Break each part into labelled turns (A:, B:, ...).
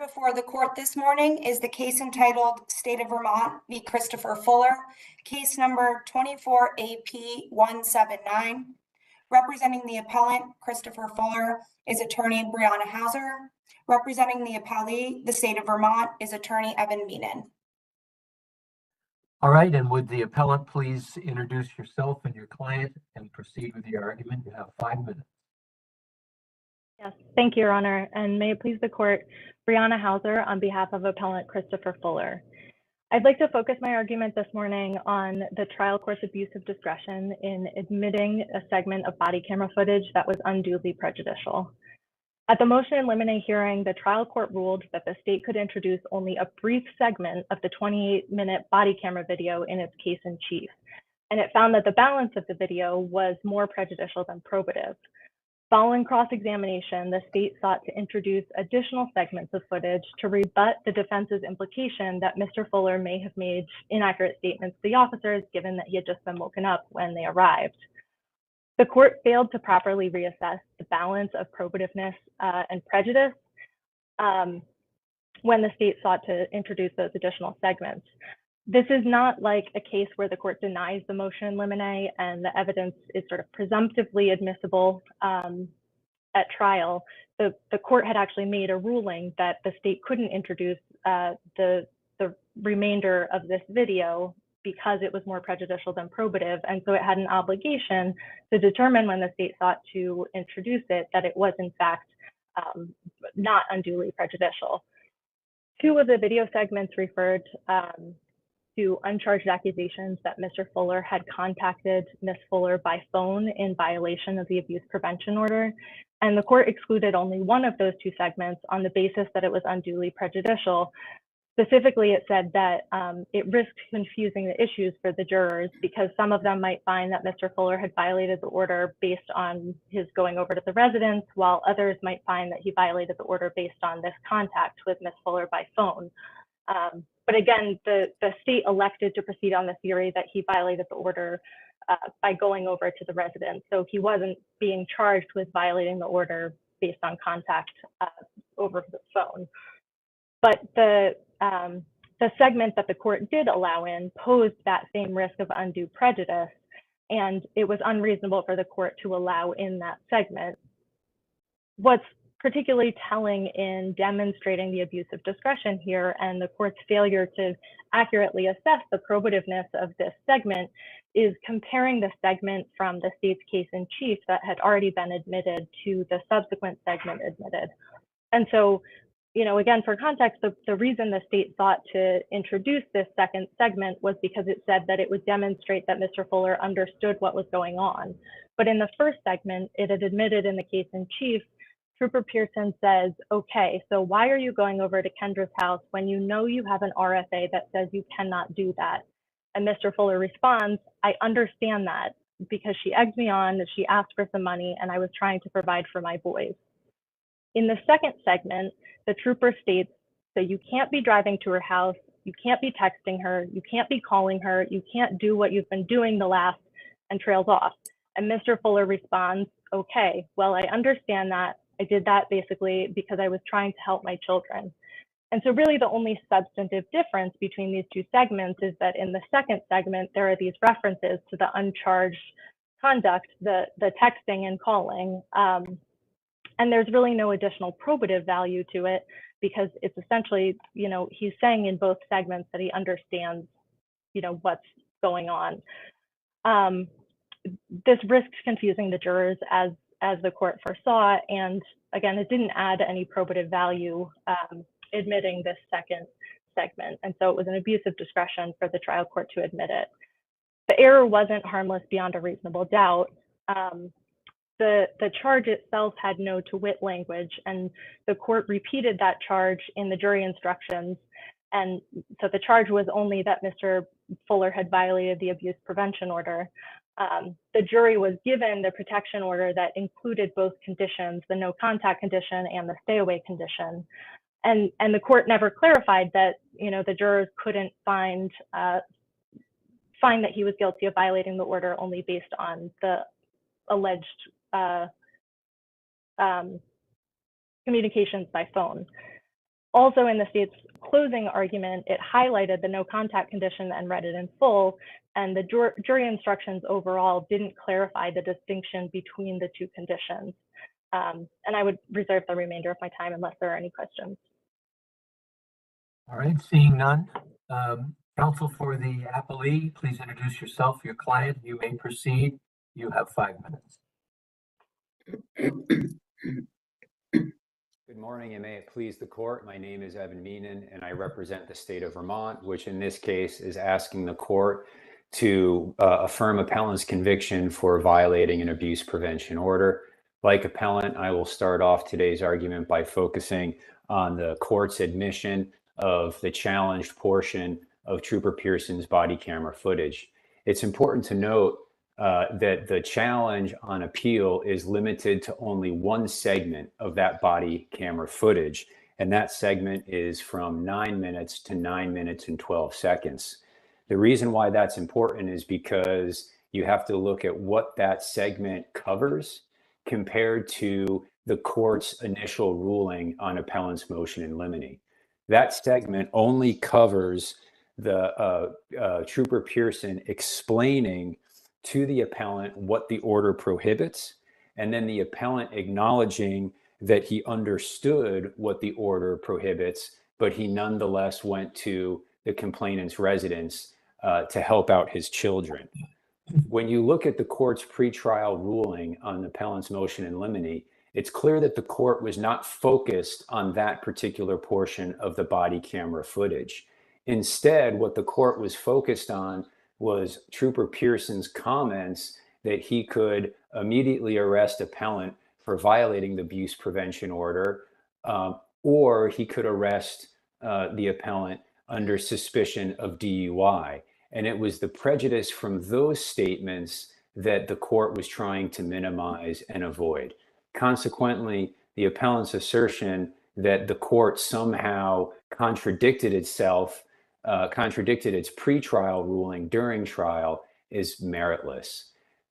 A: Before the court this morning is the case entitled State of Vermont v. Christopher Fuller, case number 24 AP 179. Representing the appellant, Christopher Fuller, is attorney Brianna Hauser. Representing the appellee, the state of Vermont, is attorney Evan Meenan.
B: All right, and would the appellant please introduce yourself and your client and proceed with your argument? You have 5 minutes.
C: Yes, thank you, Your Honor, and may it please the court, Brianna Hauser on behalf of appellant Christopher Fuller. I'd like to focus my argument this morning on the trial court's abuse of discretion in admitting a segment of body camera footage that was unduly prejudicial. At the motion in limine hearing, the trial court ruled that the state could introduce only a brief segment of the 28-minute body camera video in its case in chief, and it found that the balance of the video was more prejudicial than probative. Following cross-examination, the state sought to introduce additional segments of footage to rebut the defense's implication that Mr. Fuller may have made inaccurate statements to the officers, given that he had just been woken up when they arrived. The court failed to properly reassess the balance of probativeness and prejudice when the state sought to introduce those additional segments. This is not like a case where the court denies the motion in limine and the evidence is sort of presumptively admissible at trial. The court had actually made a ruling that the state couldn't introduce the remainder of this video because it was more prejudicial than probative, and so it had an obligation to determine when the state sought to introduce it that it was in fact not unduly prejudicial. Two of the video segments referred to uncharged accusations that Mr. Fuller had contacted Ms. Fuller by phone in violation of the abuse prevention order. And the court excluded only one of those two segments on the basis that it was unduly prejudicial. Specifically, it said that it risked confusing the issues for the jurors because some of them might find that Mr. Fuller had violated the order based on his going over to the residence, while others might find that he violated the order based on this contact with Ms. Fuller by phone. But again, the state elected to proceed on the theory that he violated the order by going over to the residence. So he wasn't being charged with violating the order based on contact over the phone. But the segment that the court did allow in posed that same risk of undue prejudice, and it was unreasonable for the court to allow in that segment. What's particularly telling in demonstrating the abuse of discretion here and the court's failure to accurately assess the probativeness of this segment is comparing the segment from the state's case in chief that had already been admitted to the subsequent segment admitted. And so, you know, again, for context, the reason the state sought to introduce this second segment was because it said that it would demonstrate that Mr. Fuller understood what was going on. But in the first segment, it had admitted in the case in chief, Trooper Pearson says, okay, so why are you going over to Kendra's house when you know you have an RFA that says you cannot do that? And Mr. Fuller responds, I understand that because she egged me on, she asked for some money, and I was trying to provide for my boys. In the second segment, the trooper states, so you can't be driving to her house, you can't be texting her, you can't be calling her, you can't do what you've been doing the last, and trails off. And Mr. Fuller responds, okay, well, I understand that. I did that basically because I was trying to help my children. And so really the only substantive difference between these two segments is that in the second segment, there are these references to the uncharged conduct, the texting and calling. And there's really no additional probative value to it because it's essentially, you know, he's saying in both segments that he understands, you know, what's going on. This risks confusing the jurors as the court foresaw, and again, it didn't add any probative value admitting this second segment, and so it was an abuse of discretion for the trial court to admit it. The error wasn't harmless beyond a reasonable doubt. The charge itself had no to wit language, and the court repeated that charge in the jury instructions, and so the charge was only that Mr. Fuller had violated the abuse prevention order. The jury was given the protection order that included both conditions, the no contact condition and the stay away condition. And the court never clarified that, you know, the jurors couldn't find that he was guilty of violating the order only based on the alleged communications by phone. Also, in the state's closing argument, it highlighted the no contact condition and read it in full, and the jury instructions overall didn't clarify the distinction between the two conditions. And I would reserve the remainder of my time unless there are any questions.
B: All right, seeing none. Counsel for the appellee, please introduce yourself, your client. You may proceed. You have 5 minutes.
D: Good morning, and may it please the court. My name is Evan Meenan, and I represent the state of Vermont, which in this case is asking the court to affirm appellant's conviction for violating an abuse prevention order. Like appellant, I will start off today's argument by focusing on the court's admission of the challenged portion of Trooper Pearson's body camera footage. It's important to note that the challenge on appeal is limited to only one segment of that body camera footage, and that segment is from 9 minutes to 9 minutes and 12 seconds. The reason why that's important is because you have to look at what that segment covers compared to the court's initial ruling on appellant's motion in limine. That segment only covers the Trooper Pearson explaining to the appellant what the order prohibits, and then the appellant acknowledging that he understood what the order prohibits, but he nonetheless went to the complainant's residence to help out his children. When you look at the court's pretrial ruling on the appellant's motion in limine, it's clear that the court was not focused on that particular portion of the body camera footage. Instead, what the court was focused on was Trooper Pearson's comments that he could immediately arrest appellant for violating the abuse prevention order, or he could arrest the appellant under suspicion of DUI. And it was the prejudice from those statements that the court was trying to minimize and avoid. Consequently, the appellant's assertion that the court somehow contradicted itself, contradicted its pretrial ruling during trial is meritless.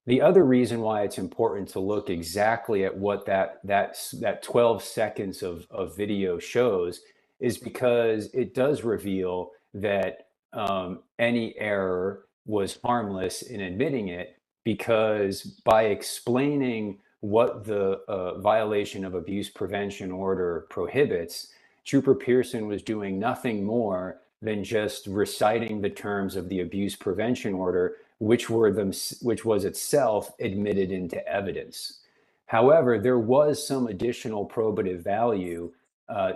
D: The other reason why it's important to look exactly at what that 12 seconds of video shows is because it does reveal that any error was harmless in admitting it, because by explaining what the violation of abuse prevention order prohibits, Trooper Pearson was doing nothing more than just reciting the terms of the abuse prevention order, which was itself admitted into evidence. However, there was some additional probative value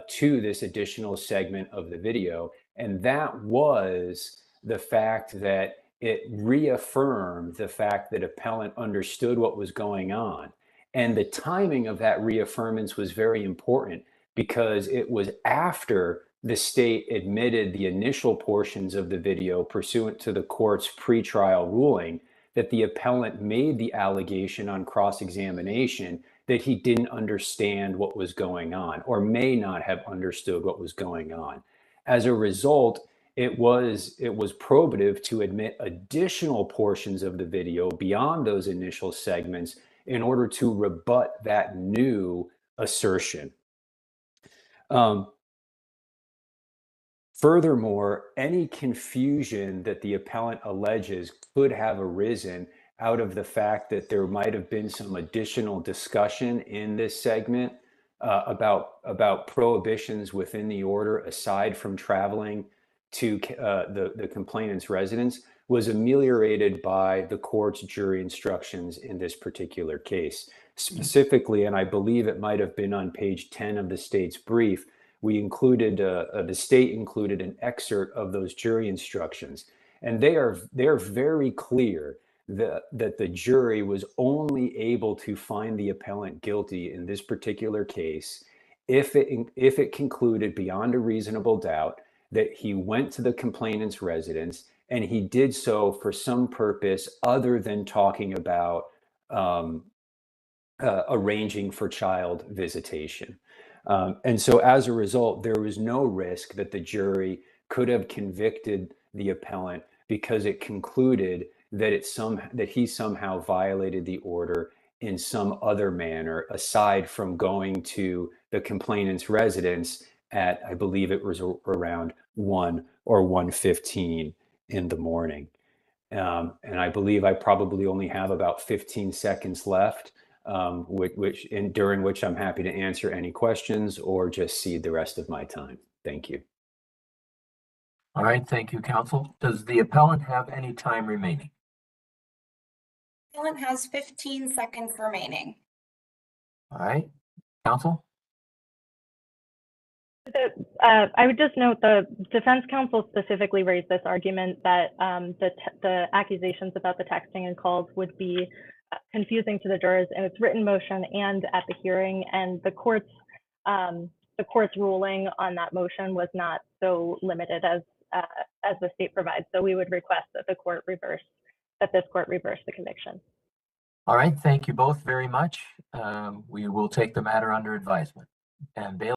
D: to this additional segment of the video, and that was the fact that it reaffirmed the fact that appellant understood what was going on. And the timing of that reaffirmance was very important because it was after the state admitted the initial portions of the video pursuant to the court's pretrial ruling that the appellant made the allegation on cross-examination that he didn't understand what was going on, or may not have understood what was going on. As a result, it was probative to admit additional portions of the video beyond those initial segments in order to rebut that new assertion. Furthermore, any confusion that the appellant alleges could have arisen out of the fact that there might have been some additional discussion in this segment about prohibitions within the order aside from traveling to the complainant's residence was ameliorated by the court's jury instructions in this particular case. Specifically, and I believe it might have been on page 10 of the state's brief, we included, the state included an excerpt of those jury instructions. And they are very clear that the jury was only able to find the appellant guilty in this particular case if it concluded beyond a reasonable doubt that he went to the complainant's residence and he did so for some purpose other than talking about arranging for child visitation. And so as a result, there was no risk that the jury could have convicted the appellant because it concluded that he somehow violated the order in some other manner aside from going to the complainant's residence at, I believe it was around 1 or 1:15 in the morning. And I believe I probably only have about 15 seconds left, during which I'm happy to answer any questions or just cede the rest of my time. Thank you.
B: All right, thank you, counsel. Does the appellant have any time remaining?
A: Appellant has 15 seconds remaining.
B: All right, counsel?
C: I would just note the defense counsel specifically raised this argument that the accusations about the texting and calls would be confusing to the jurors in its written motion and at the hearing, and the court's ruling on that motion was not so limited as the state provides. So we would request that this court reverse the conviction.
B: All right, thank you both very much. We will take the matter under advisement. And Bailey.